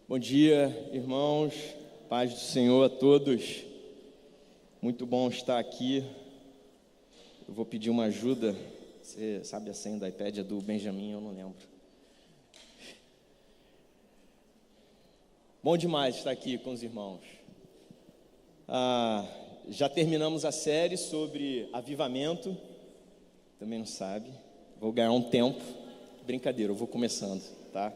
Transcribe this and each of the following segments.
Bom dia, irmãos, paz do Senhor a todos. Muito bom estar aqui. Eu vou pedir uma ajuda. Você sabe a senha do iPad? É do Benjamin, eu não lembro. Bom demais estar aqui com os irmãos. Já terminamos a série sobre avivamento. Também não sabe. Vou ganhar um tempo. Brincadeira, eu vou começando, tá?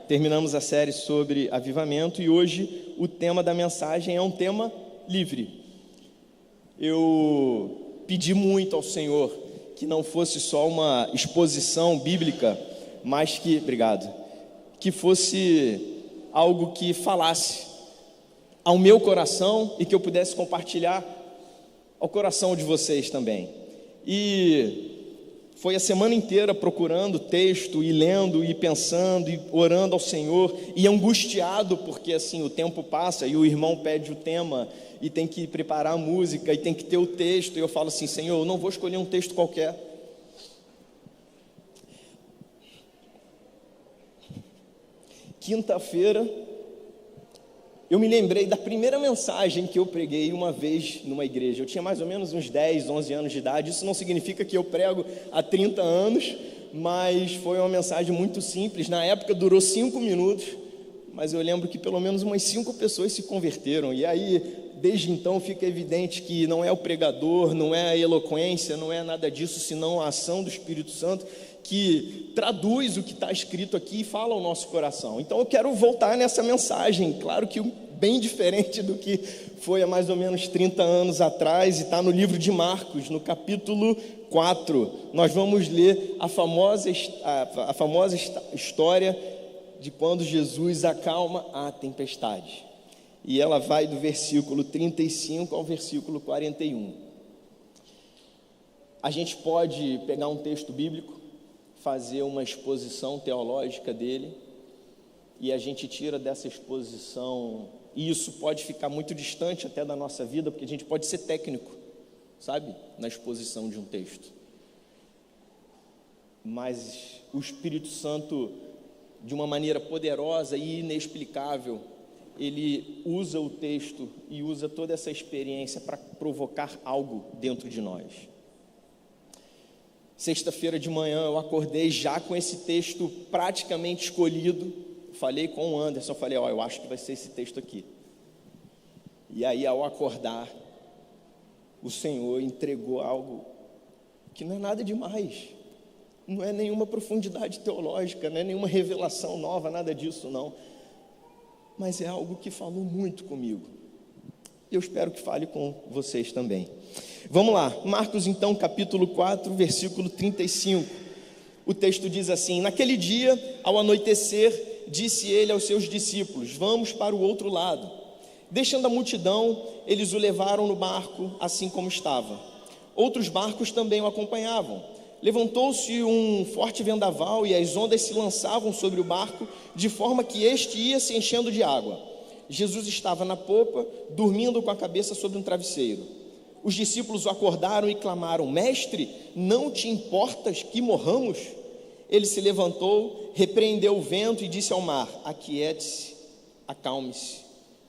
Terminamos a série sobre avivamento e hoje o tema da mensagem é um tema livre. Eu pedi muito ao Senhor que não fosse só uma exposição bíblica, mas que fosse algo que falasse ao meu coração e que eu pudesse compartilhar ao coração de vocês também. E foi a semana inteira procurando texto e lendo e pensando e orando ao Senhor e angustiado porque assim o tempo passa e o irmão pede o tema e tem que preparar a música e tem que ter o texto e eu falo assim, Senhor, eu não vou escolher um texto qualquer. Quinta-feira eu me lembrei da primeira mensagem que eu preguei uma vez numa igreja. Eu tinha mais ou menos uns 10, 11 anos de idade. Isso não significa que eu prego há 30 anos, mas foi uma mensagem muito simples. Na época durou 5 minutos, mas eu lembro que pelo menos umas 5 pessoas se converteram. E aí, desde então, fica evidente que não é o pregador, não é a eloquência, não é nada disso, senão a ação do Espírito Santo que traduz o que está escrito aqui e fala ao nosso coração. Então eu quero voltar nessa mensagem, claro que bem diferente do que foi há mais ou menos 30 anos atrás, e está no livro de Marcos, no capítulo 4. Nós vamos ler a famosa história de quando Jesus acalma a tempestade. E ela vai do versículo 35 ao versículo 41. A gente pode pegar um texto bíblico, fazer uma exposição teológica dele, e a gente tira dessa exposição, e isso pode ficar muito distante até da nossa vida, porque a gente pode ser técnico, sabe, na exposição de um texto. Mas o Espírito Santo, de uma maneira poderosa e inexplicável, ele usa o texto e usa toda essa experiência para provocar algo dentro de nós. Sexta-feira de manhã eu acordei já com esse texto praticamente escolhido. Falei com o Anderson, falei, eu acho que vai ser esse texto aqui. E aí ao acordar, o Senhor entregou algo que não é nada demais. Não é nenhuma profundidade teológica, não é nenhuma revelação nova, nada disso não. Mas é algo que falou muito comigo. Eu espero que fale com vocês também. Vamos lá, Marcos então, capítulo 4, versículo 35. O texto diz assim: naquele dia, ao anoitecer, disse ele aos seus discípulos, vamos para o outro lado. Deixando a multidão, eles o levaram no barco, assim como estava. Outros barcos também o acompanhavam. Levantou-se um forte vendaval e as ondas se lançavam sobre o barco, de forma que este ia se enchendo de água. Jesus estava na popa, dormindo com a cabeça sobre um travesseiro. Os discípulos o acordaram e clamaram, mestre, não te importas que morramos? Ele se levantou, repreendeu o vento e disse ao mar, aquiete-se, acalme-se.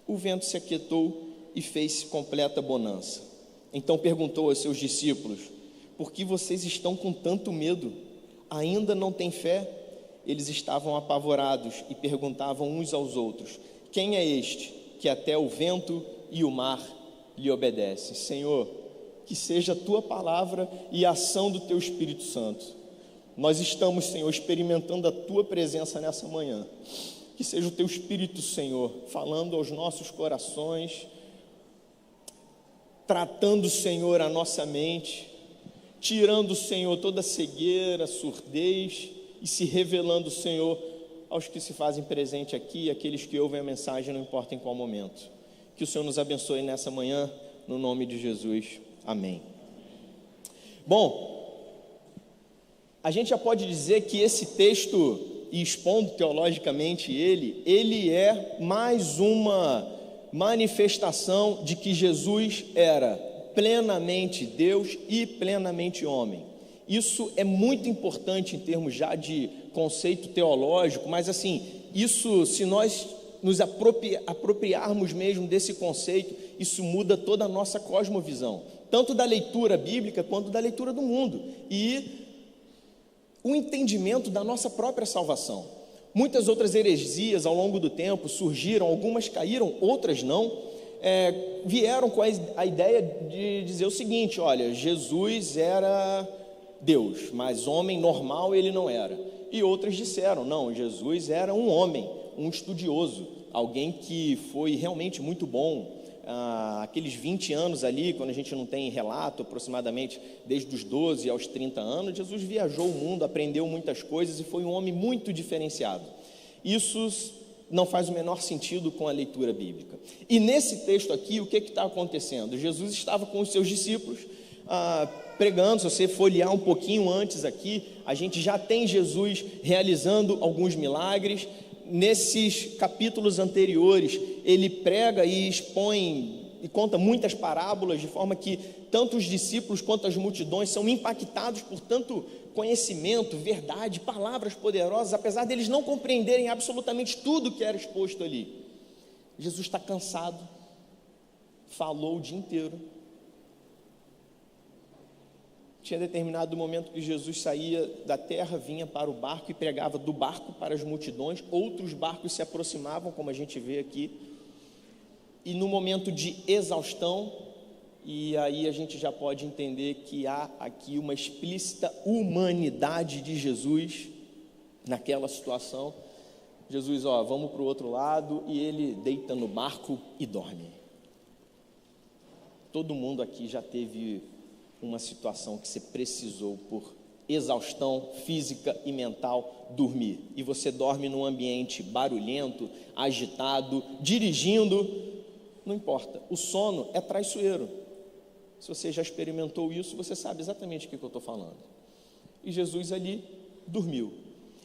O vento se aquietou e fez-se completa bonança. Então perguntou aos seus discípulos, por que vocês estão com tanto medo? Ainda não têm fé? Eles estavam apavorados e perguntavam uns aos outros, quem é este que até o vento e o mar lhe obedecem? Senhor, que seja a tua palavra e a ação do teu Espírito Santo. Nós estamos, Senhor, experimentando a tua presença nessa manhã. Que seja o teu Espírito, Senhor, falando aos nossos corações, tratando, Senhor, a nossa mente, tirando, Senhor, toda cegueira, surdez e se revelando, Senhor, aos que se fazem presente aqui, aqueles que ouvem a mensagem, não importa em qual momento. Que o Senhor nos abençoe nessa manhã, no nome de Jesus. Amém. Bom, a gente já pode dizer que esse texto, e expondo teologicamente ele é mais uma manifestação de que Jesus era plenamente Deus e plenamente homem. Isso é muito importante em termos já de conceito teológico, mas assim, Isso, se nós nos apropriarmos mesmo desse conceito, isso muda toda a nossa cosmovisão, tanto da leitura bíblica quanto da leitura do mundo e o entendimento da nossa própria salvação. Muitas outras heresias ao longo do tempo surgiram, algumas caíram, outras não, vieram com a ideia de dizer o seguinte: olha, Jesus era Deus, mas homem normal ele não era. E outras disseram, não, Jesus era um homem, um estudioso, alguém que foi realmente muito bom. Aqueles 20 anos ali, quando a gente não tem relato, aproximadamente desde os 12 aos 30 anos, Jesus viajou o mundo, aprendeu muitas coisas e foi um homem muito diferenciado. Isso não faz o menor sentido com a leitura bíblica. E nesse texto aqui, o que está acontecendo? Jesus estava com os seus discípulos pregando. Se você folhear um pouquinho antes aqui, a gente já tem Jesus realizando alguns milagres. Nesses capítulos anteriores, ele prega e expõe e conta muitas parábolas, de forma que tanto os discípulos quanto as multidões são impactados por tanto conhecimento, verdade, palavras poderosas, apesar deles não compreenderem absolutamente tudo que era exposto ali. Jesus está cansado, falou o dia inteiro. Tinha determinado momento que Jesus saía da terra, vinha para o barco e pregava do barco para as multidões. Outros barcos se aproximavam, como a gente vê aqui, e no momento de exaustão, e aí a gente já pode entender que há aqui uma explícita humanidade de Jesus naquela situação. Jesus, vamos para o outro lado, e ele deita no barco e dorme. Todo mundo aqui já teve uma situação que você precisou, por exaustão física e mental, dormir, e você dorme num ambiente barulhento, agitado, dirigindo, não importa, o sono é traiçoeiro. Se você já experimentou isso, você sabe exatamente o que eu estou falando. E Jesus ali dormiu.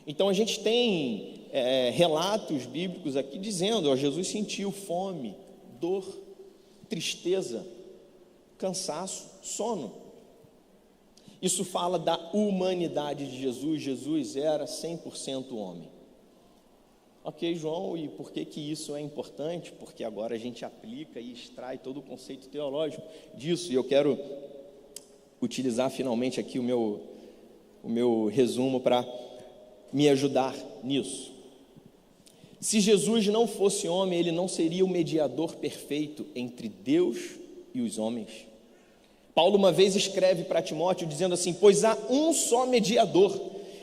Então a gente tem relatos bíblicos aqui dizendo, Jesus sentiu fome, dor, tristeza, cansaço, sono. Isso fala da humanidade de Jesus. Jesus era 100% homem. Ok, João, e por que isso é importante? Porque agora a gente aplica e extrai todo o conceito teológico disso, e eu quero utilizar finalmente aqui o meu resumo para me ajudar nisso. Se Jesus não fosse homem, ele não seria o mediador perfeito entre Deus e os homens. Paulo uma vez escreve para Timóteo dizendo assim: pois há um só mediador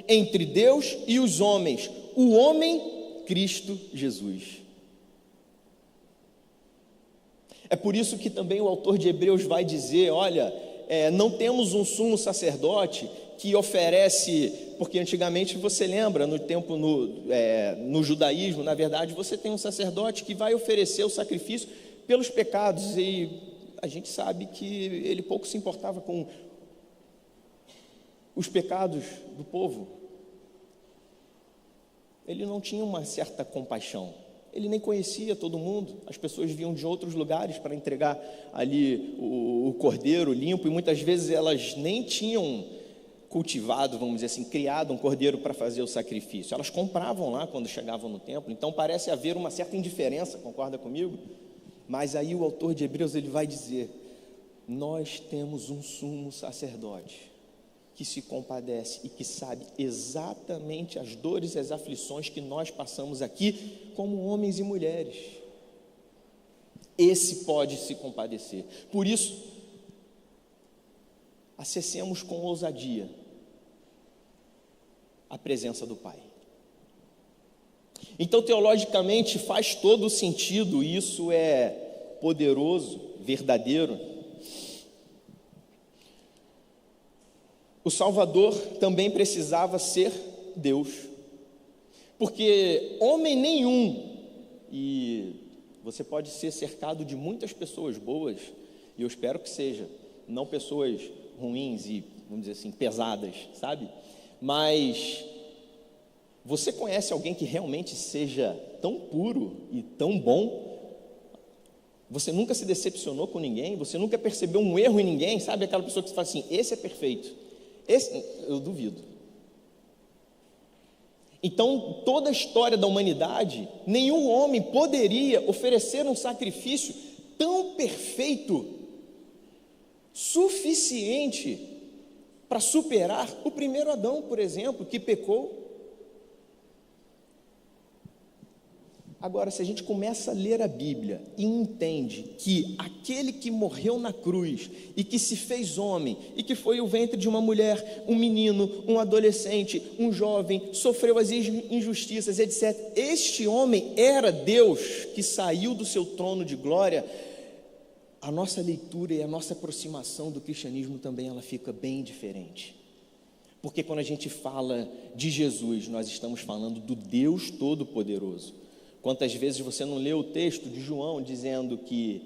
entre Deus e os homens, o homem Cristo Jesus. É por isso que também o autor de Hebreus vai dizer, olha, não temos um sumo sacerdote que oferece, porque antigamente você lembra, no judaísmo, na verdade, você tem um sacerdote que vai oferecer o sacrifício pelos pecados, e a gente sabe que ele pouco se importava com os pecados do povo. Ele não tinha uma certa compaixão, ele nem conhecia todo mundo, as pessoas vinham de outros lugares para entregar ali o cordeiro limpo, e muitas vezes elas nem tinham cultivado, vamos dizer assim, criado um cordeiro para fazer o sacrifício, elas compravam lá quando chegavam no templo. Então parece haver uma certa indiferença, concorda comigo? Mas aí o autor de Hebreus ele vai dizer: nós temos um sumo sacerdote que se compadece e que sabe exatamente as dores e as aflições que nós passamos aqui como homens e mulheres. Esse pode se compadecer. Por isso, acessemos com ousadia a presença do Pai. Então, teologicamente, faz todo o sentido, e isso é poderoso, verdadeiro. O Salvador também precisava ser Deus, porque homem nenhum, e você pode ser cercado de muitas pessoas boas, e eu espero que seja, não pessoas ruins e, vamos dizer assim, pesadas, sabe? Mas você conhece alguém que realmente seja tão puro e tão bom? Você nunca se decepcionou com ninguém? Você nunca percebeu um erro em ninguém? Sabe aquela pessoa que fala assim, esse é perfeito? Esse, eu duvido. Então, toda a história da humanidade, nenhum homem poderia oferecer um sacrifício tão perfeito, suficiente para superar o primeiro Adão, por exemplo, que pecou. Agora, se a gente começa a ler a Bíblia e entende que aquele que morreu na cruz e que se fez homem e que foi o ventre de uma mulher, um menino, um adolescente, um jovem, sofreu as injustiças, etc. Este homem era Deus que saiu do seu trono de glória. A nossa leitura e a nossa aproximação do cristianismo também ela fica bem diferente. Porque quando a gente fala de Jesus, nós estamos falando do Deus Todo-Poderoso. Quantas vezes você não leu o texto de João dizendo que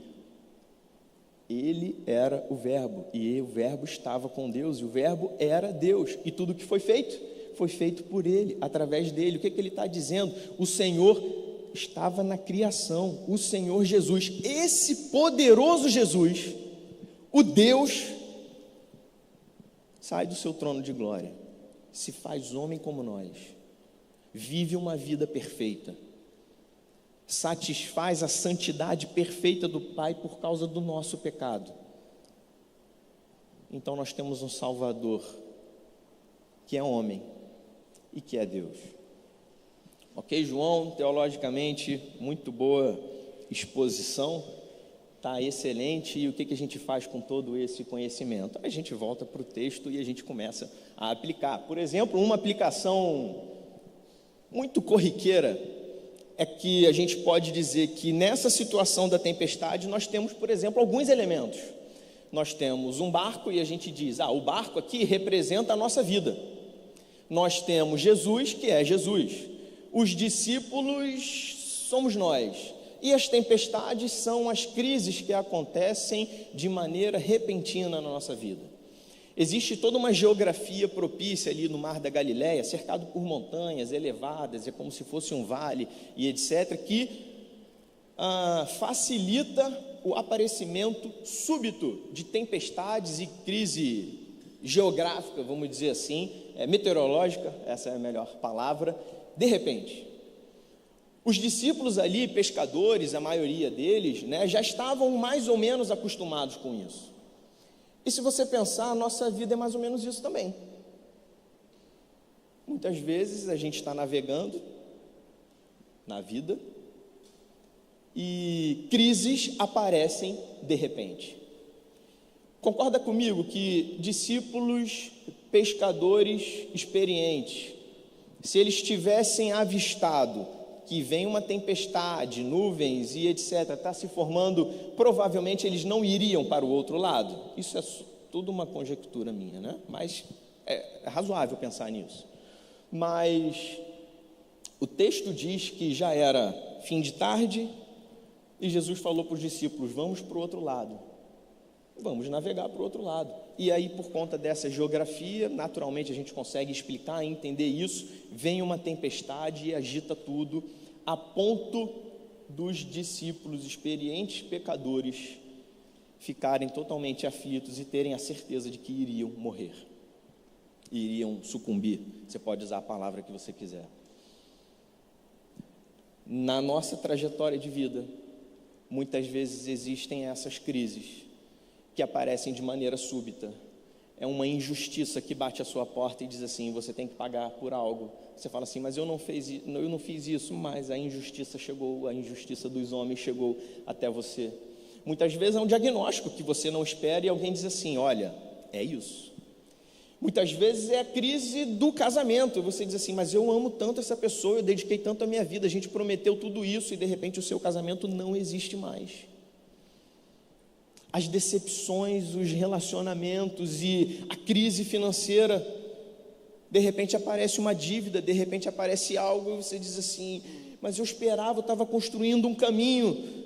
ele era o Verbo, e o Verbo estava com Deus, e o Verbo era Deus, e tudo que foi feito por ele, através dele. O que ele está dizendo? O Senhor estava na criação, o Senhor Jesus, esse poderoso Jesus, o Deus, sai do seu trono de glória, se faz homem como nós, vive uma vida perfeita, satisfaz a santidade perfeita do Pai por causa do nosso pecado. Então nós temos um Salvador que é homem e que é Deus. Ok, João, teologicamente, muito boa exposição, está excelente. E o que a gente faz com todo esse conhecimento? A gente volta para o texto e a gente começa a aplicar. Por exemplo, uma aplicação muito corriqueira é que a gente pode dizer que nessa situação da tempestade nós temos, por exemplo, alguns elementos. Nós temos um barco e a gente diz, o barco aqui representa a nossa vida. Nós temos Jesus, que é Jesus. Os discípulos somos nós. E as tempestades são as crises que acontecem de maneira repentina na nossa vida. Existe toda uma geografia propícia ali no Mar da Galileia, cercado por montanhas elevadas, é como se fosse um vale e etc., que facilita o aparecimento súbito de tempestades e crise geográfica, vamos dizer assim, meteorológica, essa é a melhor palavra, de repente. Os discípulos ali, pescadores, a maioria deles, já estavam mais ou menos acostumados com isso. E se você pensar, a nossa vida é mais ou menos isso também. Muitas vezes a gente está navegando na vida e crises aparecem de repente. Concorda comigo que discípulos, pescadores experientes, se eles tivessem avistado que vem uma tempestade, nuvens e etc., está se formando, provavelmente eles não iriam para o outro lado. Isso é tudo uma conjectura minha, né? Mas é razoável pensar nisso. Mas o texto diz que já era fim de tarde e Jesus falou para os discípulos, vamos para o outro lado, vamos navegar para o outro lado. E aí, por conta dessa geografia, naturalmente a gente consegue explicar e entender isso. Vem uma tempestade e agita tudo, a ponto dos discípulos experientes pecadores ficarem totalmente aflitos e terem a certeza de que iriam morrer, iriam sucumbir. Você pode usar a palavra que você quiser. Na nossa trajetória de vida, muitas vezes existem essas crises que aparecem de maneira súbita. É uma injustiça que bate à sua porta e diz assim, você tem que pagar por algo. Você fala assim, mas eu não fiz isso, mas a injustiça chegou, a injustiça dos homens chegou até você. Muitas vezes é um diagnóstico que você não espera e alguém diz assim, olha, é isso. Muitas vezes é a crise do casamento, e você diz assim, mas eu amo tanto essa pessoa, eu dediquei tanto a minha vida, a gente prometeu tudo isso e de repente o seu casamento não existe mais. As decepções, os relacionamentos e a crise financeira, de repente aparece uma dívida, de repente aparece algo e você diz assim, mas eu esperava, eu estava construindo um caminho.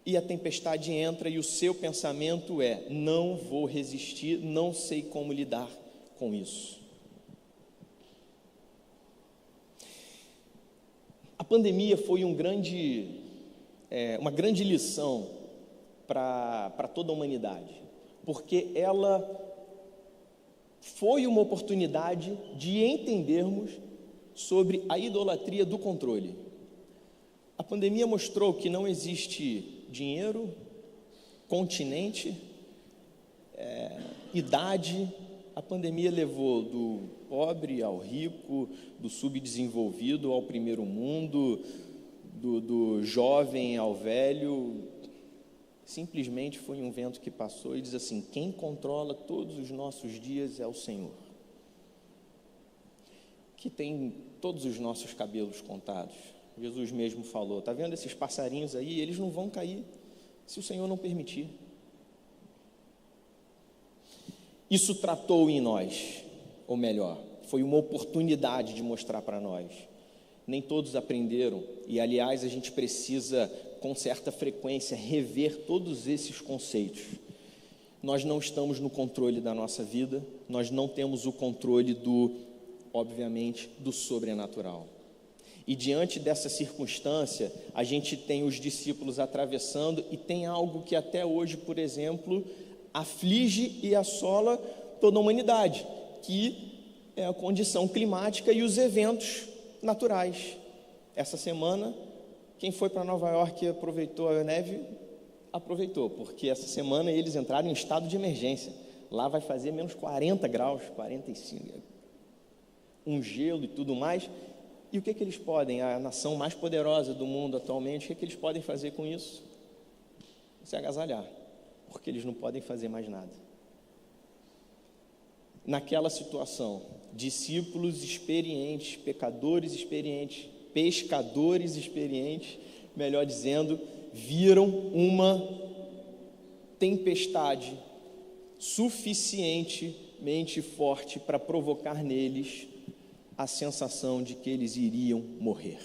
E a tempestade entra e o seu pensamento é, não vou resistir, não sei como lidar com isso. A pandemia foi uma grande lição para toda a humanidade, porque ela foi uma oportunidade de entendermos sobre a idolatria do controle. A pandemia mostrou que não existe dinheiro, continente, idade. A pandemia levou do pobre ao rico, do subdesenvolvido ao primeiro mundo, do jovem ao velho. Simplesmente foi um vento que passou e diz assim: quem controla todos os nossos dias é o Senhor, que tem todos os nossos cabelos contados. Jesus mesmo falou: está vendo esses passarinhos aí? Eles não vão cair se o Senhor não permitir. Isso tratou em nós, ou melhor, foi uma oportunidade de mostrar para nós. Nem todos aprenderam, e aliás a gente precisa com certa frequência rever todos esses conceitos. Nós não estamos no controle da nossa vida, nós não temos o controle obviamente, do sobrenatural. E diante dessa circunstância, a gente tem os discípulos atravessando, e tem algo que até hoje, por exemplo, aflige e assola toda a humanidade, que é a condição climática e os eventos naturais. Essa semana, quem foi para Nova York e aproveitou a neve, aproveitou, porque essa semana eles entraram em estado de emergência. Lá vai fazer menos 40 graus, 45, um gelo e tudo mais. E o que eles podem, a nação mais poderosa do mundo atualmente, o que eles podem fazer com isso? Se agasalhar, porque eles não podem fazer mais nada. Naquela situação, discípulos experientes, pecadores experientes, pescadores experientes, melhor dizendo, viram uma tempestade suficientemente forte para provocar neles a sensação de que eles iriam morrer.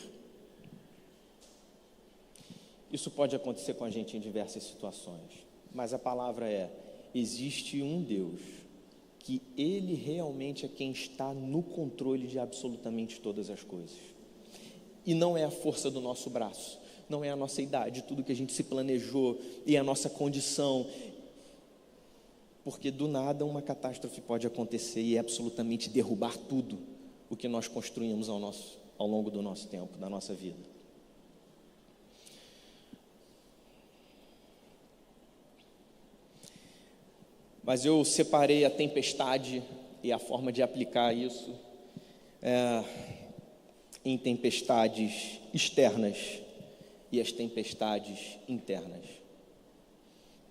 Isso pode acontecer com a gente em diversas situações, mas a palavra é: existe um Deus que Ele realmente é quem está no controle de absolutamente todas as coisas. E não é a força do nosso braço, não é a nossa idade, tudo que a gente se planejou e a nossa condição, porque do nada uma catástrofe pode acontecer e absolutamente derrubar tudo o que nós construímos ao longo do nosso tempo, da nossa vida. Mas eu separei a tempestade e a forma de aplicar isso em tempestades externas e as tempestades internas.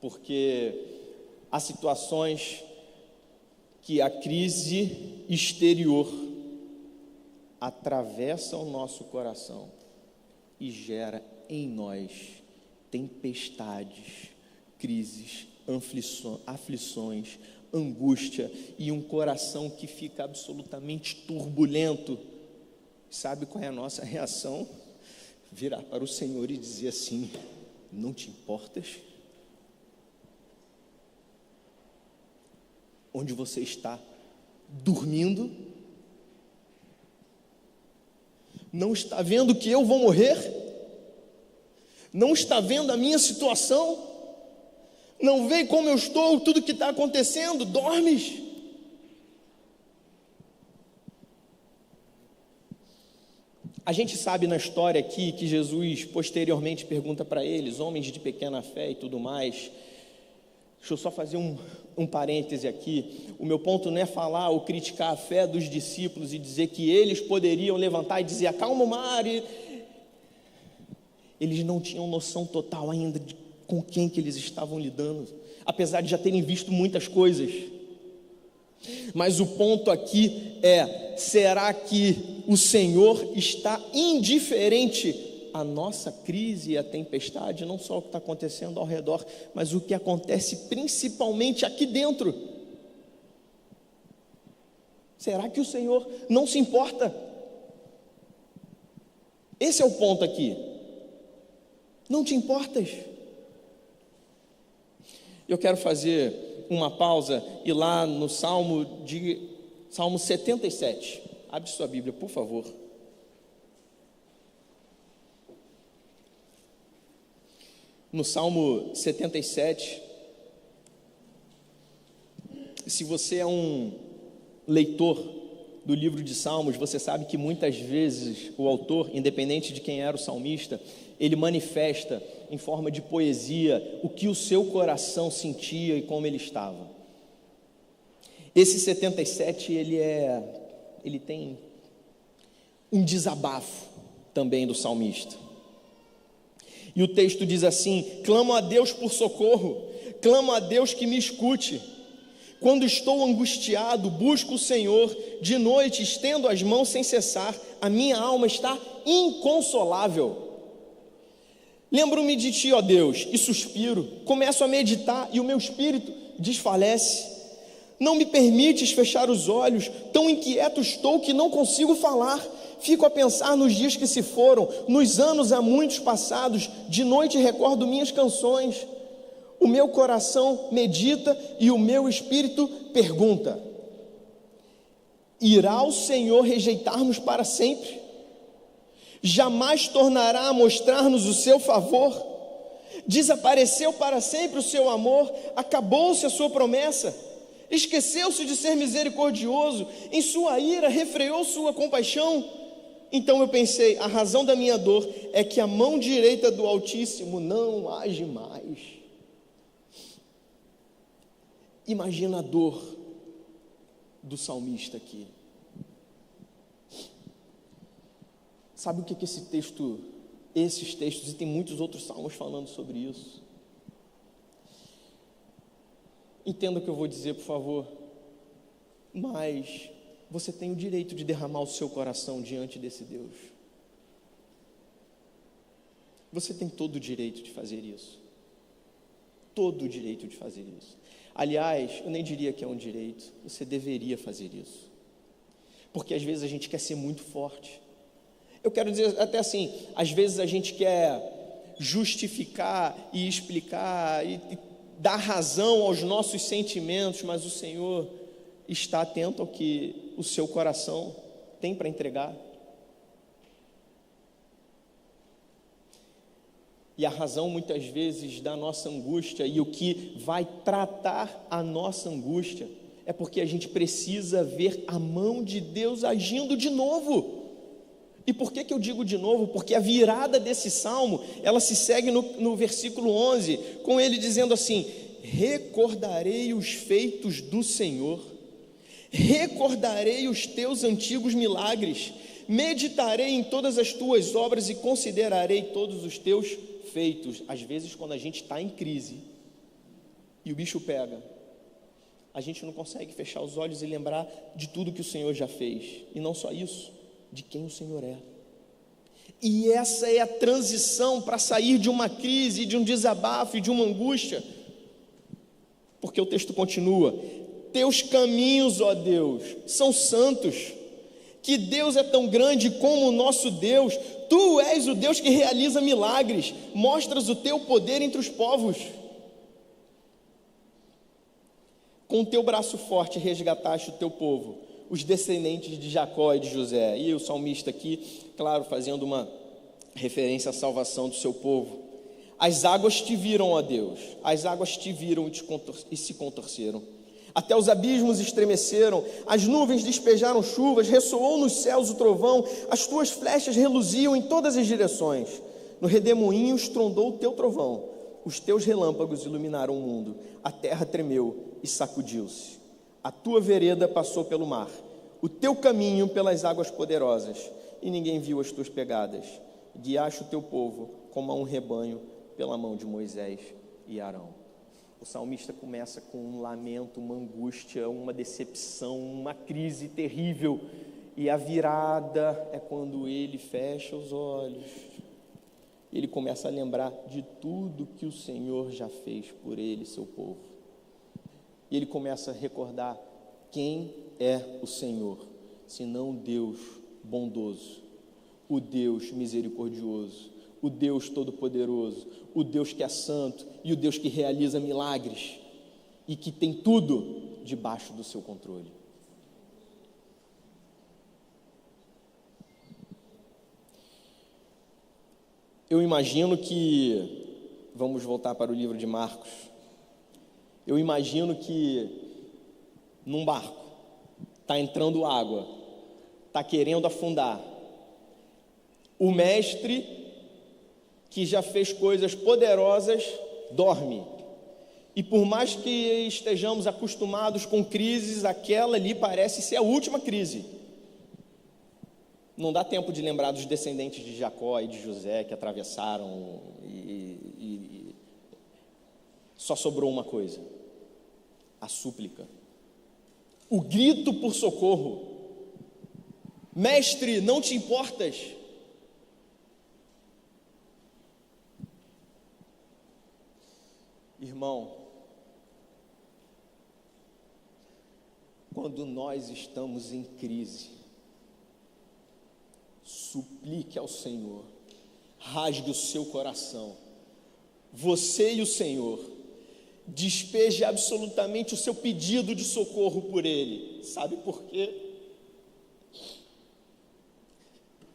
Porque há situações que a crise exterior atravessa o nosso coração e gera em nós tempestades, crises, aflições, angústia e um coração que fica absolutamente turbulento. Sabe qual é a nossa reação? Virar para o Senhor e dizer assim: não te importas? Onde você está? Dormindo? Não está vendo que eu vou morrer? Não está vendo a minha situação? Não vê como eu estou, tudo que está acontecendo? Dormes? A gente sabe na história aqui que Jesus posteriormente pergunta para eles, homens de pequena fé e tudo mais. Deixa eu só fazer um parêntese aqui. O meu ponto não é falar ou criticar a fé dos discípulos e dizer que eles poderiam levantar e dizer: acalma o mar. Eles não tinham noção total ainda de com quem que eles estavam lidando, apesar de já terem visto muitas coisas. Mas o ponto aqui é: será que o Senhor está indiferente à nossa crise e à tempestade? Não só o que está acontecendo ao redor, mas o que acontece principalmente aqui dentro. Será que o Senhor não se importa? Esse é o ponto aqui. Não te importas? Eu quero fazer uma pausa e lá no Salmo 77, abre sua Bíblia, por favor. No Salmo 77, se você é um leitor do livro de Salmos, você sabe que muitas vezes o autor, independente de quem era o salmista, ele manifesta em forma de poesia o que o seu coração sentia e como ele estava. Esse 77, ele tem um desabafo também do salmista. E o texto diz assim: clamo a Deus por socorro, clamo a Deus que me escute. Quando estou angustiado, busco o Senhor, de noite estendo as mãos sem cessar, a minha alma está inconsolável. Lembro-me de Ti, ó Deus, e suspiro, começo a meditar e o meu espírito desfalece. Não me permites fechar os olhos, tão inquieto estou que não consigo falar. Fico a pensar nos dias que se foram, nos anos há muitos passados, de noite recordo minhas canções. O meu coração medita e o meu espírito pergunta: irá o Senhor rejeitar-nos para sempre? Jamais tornará a mostrar-nos o seu favor? Desapareceu para sempre o seu amor? Acabou-se a sua promessa? Esqueceu-se de ser misericordioso? Em sua ira refreou sua compaixão? Então eu pensei, a razão da minha dor é que a mão direita do Altíssimo não age mais. Imagina a dor do salmista aqui. Sabe o que esses textos, e tem muitos outros salmos falando sobre isso. Entenda o que eu vou dizer, por favor. Mas você tem o direito de derramar o seu coração diante desse Deus. Você tem todo o direito de fazer isso. Todo o direito de fazer isso. Aliás, eu nem diria que é um direito, você deveria fazer isso. Porque às vezes a gente quer ser muito forte. Eu quero dizer até assim, às vezes a gente quer justificar e explicar e dar razão aos nossos sentimentos, mas o Senhor está atento ao que o seu coração tem para entregar. E a razão muitas vezes da nossa angústia e o que vai tratar a nossa angústia é porque a gente precisa ver a mão de Deus agindo de novo. E por que eu digo de novo? Porque a virada desse salmo, ela se segue no versículo 11, com ele dizendo assim: recordarei os feitos do Senhor, recordarei os teus antigos milagres, meditarei em todas as tuas obras e considerarei todos os teus feitos. Às vezes, quando a gente está em crise e o bicho pega, a gente não consegue fechar os olhos e lembrar de tudo que o Senhor já fez, e não só isso, de quem o Senhor é. E essa é a transição para sair de uma crise, de um desabafo e de uma angústia, porque o texto continua: teus caminhos, ó Deus, são santos. Que Deus é tão grande como o nosso Deus. Tu és o Deus que realiza milagres, mostras o teu poder entre os povos. Com o teu braço forte resgataste o teu povo, os descendentes de Jacó e de José. E o salmista aqui, claro, fazendo uma referência à salvação do seu povo. As águas te viram, ó Deus, as águas te viram e se contorceram. Até os abismos estremeceram, as nuvens despejaram chuvas, ressoou nos céus o trovão, as tuas flechas reluziam em todas as direções. No redemoinho estrondou o teu trovão, os teus relâmpagos iluminaram o mundo, a terra tremeu e sacudiu-se. A tua vereda passou pelo mar, o teu caminho pelas águas poderosas, e ninguém viu as tuas pegadas. Guiaste o teu povo como a um rebanho pela mão de Moisés e Arão. O salmista começa com um lamento, uma angústia, uma decepção, uma crise terrível, e a virada é quando ele fecha os olhos. Ele começa a lembrar de tudo que o Senhor já fez por ele, seu povo. E ele começa a recordar quem é o Senhor, senão o Deus bondoso, o Deus misericordioso, o Deus todo-poderoso, o Deus que é santo e o Deus que realiza milagres e que tem tudo debaixo do seu controle. Eu imagino que, vamos voltar para o livro de Marcos, eu imagino que num barco, está entrando água, está querendo afundar. O mestre, que já fez coisas poderosas, dorme. E por mais que estejamos acostumados com crises, aquela ali parece ser a última crise. Não dá tempo de lembrar dos descendentes de Jacó e de José que atravessaram e só sobrou uma coisa: a súplica, o grito por socorro. Mestre, não te importas? Irmão, quando nós estamos em crise, suplique ao Senhor, rasgue o seu coração, você e o Senhor, despeje absolutamente o seu pedido de socorro por Ele. Sabe por quê?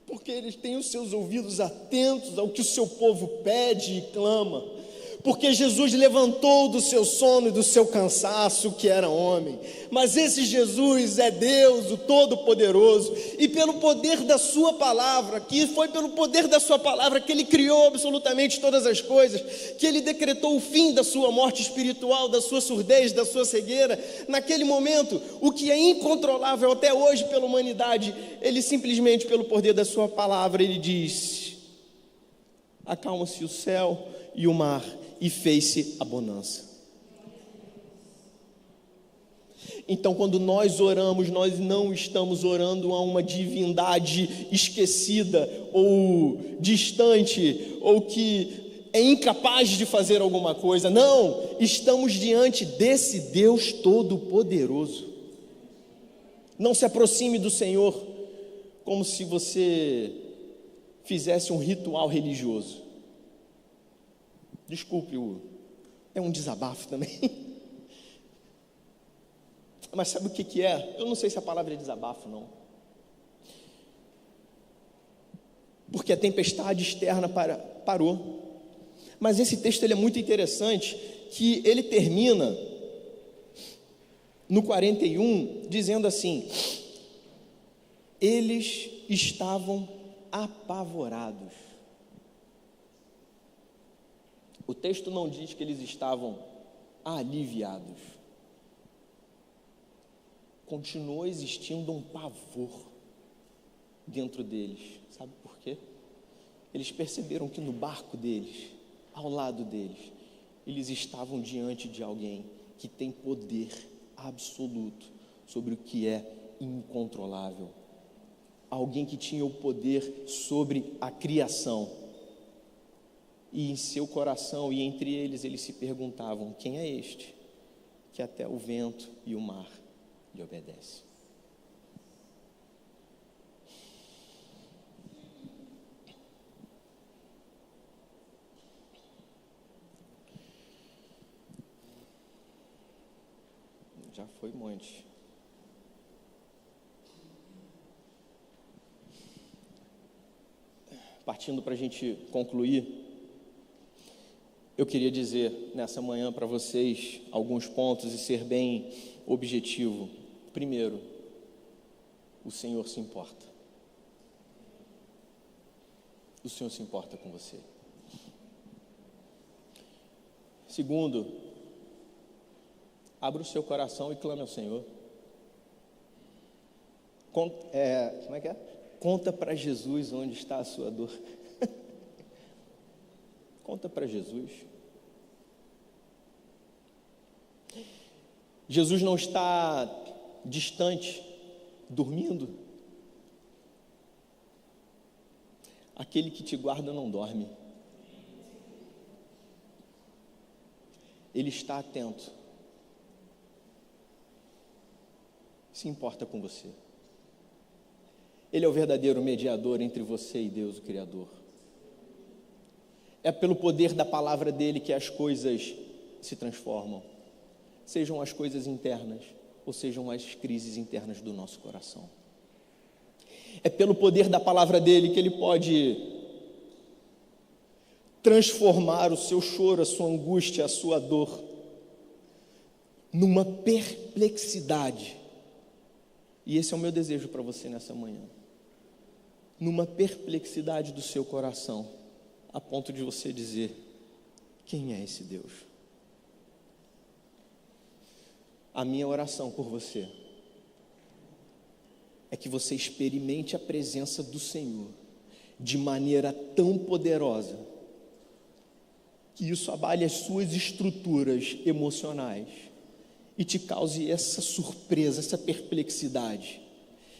Porque Ele tem os seus ouvidos atentos ao que o seu povo pede e clama. Porque Jesus levantou do seu sono e do seu cansaço, que era homem, mas esse Jesus é Deus, o Todo-Poderoso, e pelo poder da sua palavra, que foi pelo poder da sua palavra que Ele criou absolutamente todas as coisas, que Ele decretou o fim da sua morte espiritual, da sua surdez, da sua cegueira. Naquele momento, o que é incontrolável até hoje pela humanidade, Ele simplesmente, pelo poder da sua palavra, Ele diz: acalma-se o céu e o mar, e fez-se a bonança. Então, quando nós oramos, nós não estamos orando a uma divindade esquecida, ou distante, ou que é incapaz de fazer alguma coisa. Não, estamos diante desse Deus Todo-Poderoso. Não se aproxime do Senhor como se você fizesse um ritual religioso. Desculpe, é um desabafo também. Mas sabe o que é? Eu não sei se a palavra é desabafo, não. Porque a tempestade externa parou. Mas esse texto ele é muito interessante, que ele termina no 41, dizendo assim: eles estavam apavorados. O texto não diz que eles estavam aliviados. Continuou existindo um pavor dentro deles. Sabe por quê? Eles perceberam que no barco deles, ao lado deles, eles estavam diante de alguém que tem poder absoluto sobre o que é incontrolável. Alguém que tinha o poder sobre a criação. E em seu coração e entre eles se perguntavam: quem é este que até o vento e o mar lhe obedecem? Já foi um monte. Partindo para a gente concluir, eu queria dizer nessa manhã para vocês alguns pontos e ser bem objetivo. Primeiro, o Senhor se importa. O Senhor se importa com você. Segundo, abra o seu coração e clame ao Senhor. Como é que é? Conta para Jesus onde está a sua dor. Conta para Jesus. Jesus não está distante, dormindo. Aquele que te guarda não dorme. Ele está atento. Se importa com você. Ele é o verdadeiro mediador entre você e Deus, o Criador. É pelo poder da palavra dele que as coisas se transformam. Sejam as coisas internas, ou sejam as crises internas do nosso coração. É pelo poder da palavra dele que ele pode transformar o seu choro, a sua angústia, a sua dor, numa perplexidade E esse é o meu desejo para você nessa manhã. Numa perplexidade do seu coração, a ponto de você dizer: quem é esse Deus? A minha oração por você é que você experimente a presença do Senhor de maneira tão poderosa que isso abale as suas estruturas emocionais e te cause essa surpresa, essa perplexidade,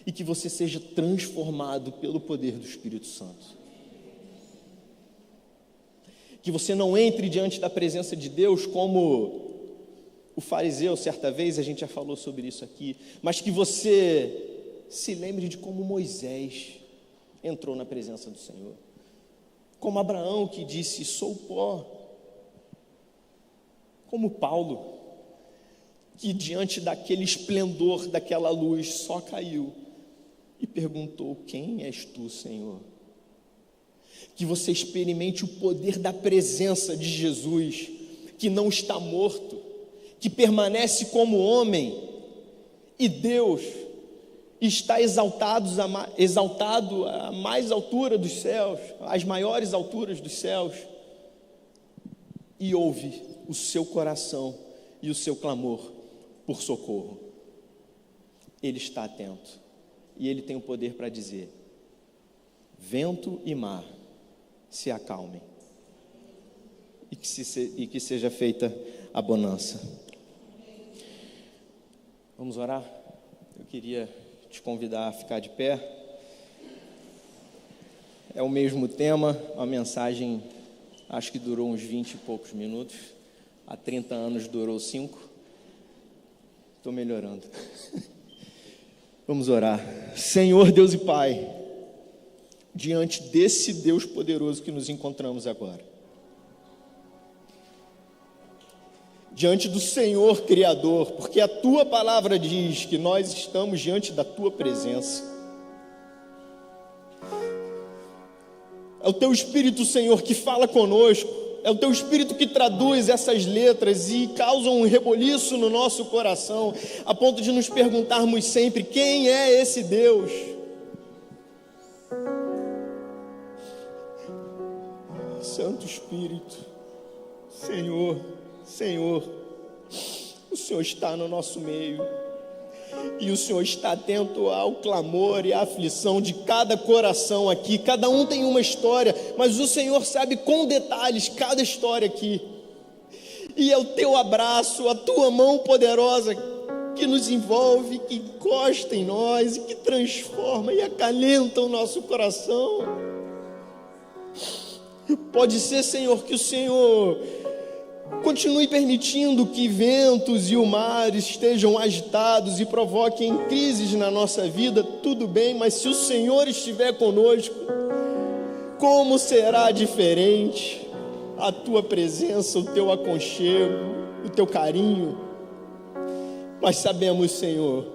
e que você seja transformado pelo poder do Espírito Santo. Que você não entre diante da presença de Deus como o fariseu, certa vez, a gente já falou sobre isso aqui, mas que você se lembre de como Moisés entrou na presença do Senhor, como Abraão, que disse: sou pó, como Paulo, que diante daquele esplendor, daquela luz, só caiu e perguntou: quem és tu, Senhor? Que você experimente o poder da presença de Jesus, que não está morto, que permanece como homem, e Deus está exaltado à mais altura dos céus, às maiores alturas dos céus, e ouve o seu coração e o seu clamor por socorro. Ele está atento, e Ele tem o poder para dizer: vento e mar se acalmem, e que seja feita a bonança. Vamos orar? Eu queria te convidar a ficar de pé. É o mesmo tema, uma mensagem, acho que durou uns 20 e poucos minutos. Há 30 anos durou 5. Estou melhorando. Vamos orar. Senhor Deus e Pai, diante desse Deus poderoso que nos encontramos agora, diante do Senhor Criador, porque a Tua palavra diz que nós estamos diante da Tua presença. É o Teu Espírito, Senhor, que fala conosco, é o Teu Espírito que traduz essas letras e causa um reboliço no nosso coração, a ponto de nos perguntarmos sempre: quem é esse Deus? Santo Espírito, Senhor, o Senhor está no nosso meio, e o Senhor está atento ao clamor e à aflição de cada coração aqui. Cada um tem uma história, mas o Senhor sabe com detalhes cada história aqui, e é o Teu abraço, a Tua mão poderosa que nos envolve, que encosta em nós e que transforma e acalenta o nosso coração. Pode ser, Senhor, que o Senhor continue permitindo que ventos e o mar estejam agitados e provoquem crises na nossa vida, tudo bem, mas se o Senhor estiver conosco, como será diferente a Tua presença, o Teu aconchego, o Teu carinho? Nós sabemos, Senhor,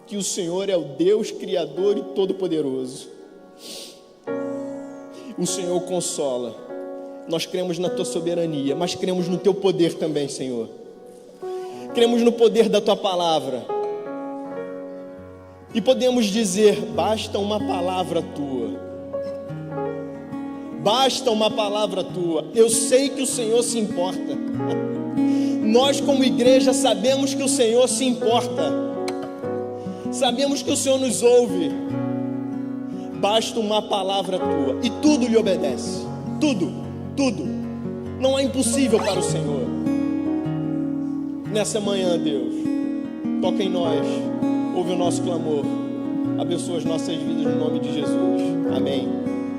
que o Senhor é o Deus Criador e Todo-Poderoso. O Senhor consola. Nós cremos na Tua soberania, mas cremos no Teu poder também, Senhor. Cremos no poder da Tua palavra. E podemos dizer: basta uma palavra Tua. Basta uma palavra Tua. Eu sei que o Senhor se importa. Nós, como igreja, sabemos que o Senhor se importa. Sabemos que o Senhor nos ouve. Basta uma palavra Tua e tudo lhe obedece. Tudo. Não é impossível para o Senhor. Nessa manhã, Deus, toca em nós, ouve o nosso clamor, abençoa as nossas vidas no nome de Jesus. Amém.